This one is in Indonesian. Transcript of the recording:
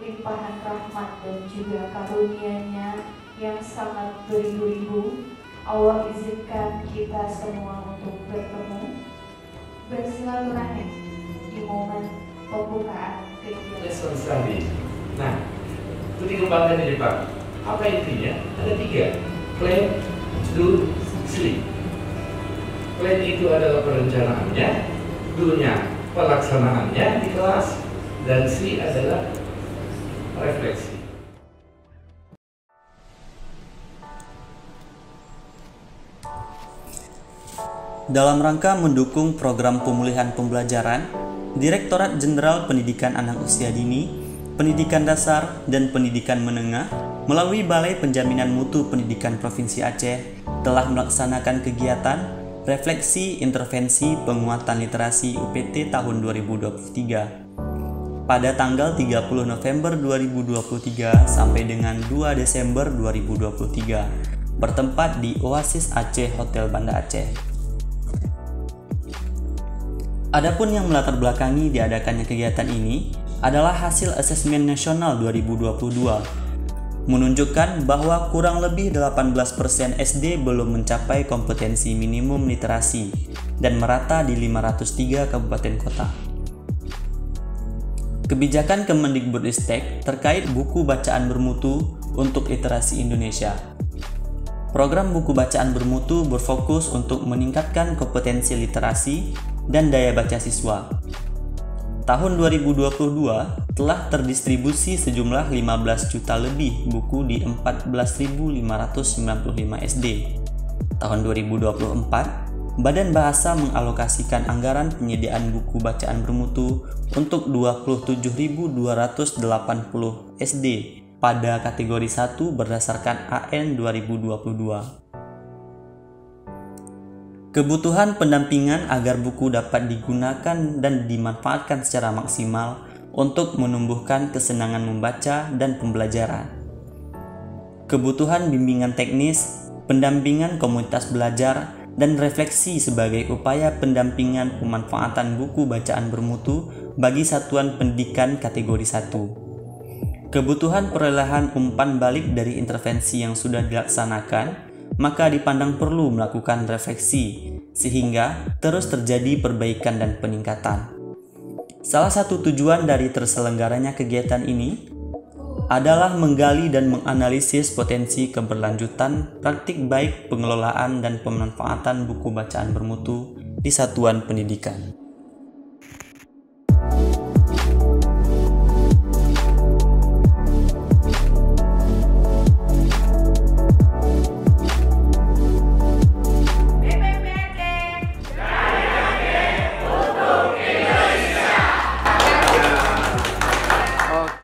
limpahan rahmat dan juga karunia-Nya yang sangat beribu-ribu, Allah izinkan kita semua untuk bertemu, bersilaturahim di momen pembukaan kegiatan. Lesson study. Nah, itu dikembangkan di Jepang. Apa intinya? Ada 3. Plan, do, sleep. Plan itu adalah perencanaannya, do-nya pelaksanaannya di kelas, dan C adalah refleksi. Dalam rangka mendukung program pemulihan pembelajaran, Direktorat Jenderal Pendidikan Anak Usia Dini, Pendidikan Dasar, dan Pendidikan Menengah melalui Balai Penjaminan Mutu Pendidikan Provinsi Aceh telah melaksanakan kegiatan refleksi intervensi penguatan literasi UPT tahun 2023 pada tanggal 30 November 2023 sampai dengan 2 Desember 2023 bertempat di Oasis Aceh Hotel Banda Aceh. Adapun yang melatar belakangi diadakannya kegiatan ini adalah hasil asesmen nasional 2022 menunjukkan bahwa kurang lebih 18% SD belum mencapai kompetensi minimum literasi dan merata di 503 kabupaten kota. Kebijakan Kemendikbudristek terkait buku bacaan bermutu untuk literasi Indonesia. Program buku bacaan bermutu berfokus untuk meningkatkan kompetensi literasi dan daya baca siswa. Tahun 2022 telah terdistribusi sejumlah 15 juta lebih buku di 14.595 SD. Tahun 2024, Badan Bahasa mengalokasikan anggaran penyediaan buku bacaan bermutu untuk 27.280 SD pada kategori 1 berdasarkan AN 2022. Kebutuhan pendampingan agar buku dapat digunakan dan dimanfaatkan secara maksimal untuk menumbuhkan kesenangan membaca dan pembelajaran. Kebutuhan bimbingan teknis, pendampingan komunitas belajar, dan refleksi sebagai upaya pendampingan pemanfaatan buku bacaan bermutu bagi satuan pendidikan kategori 1. Kebutuhan perolehan umpan balik dari intervensi yang sudah dilaksanakan, maka dipandang perlu melakukan refleksi sehingga terus terjadi perbaikan dan peningkatan. Salah satu tujuan dari terselenggaranya kegiatan ini adalah menggali dan menganalisis potensi keberlanjutan praktik baik pengelolaan dan pemanfaatan buku bacaan bermutu di satuan pendidikan.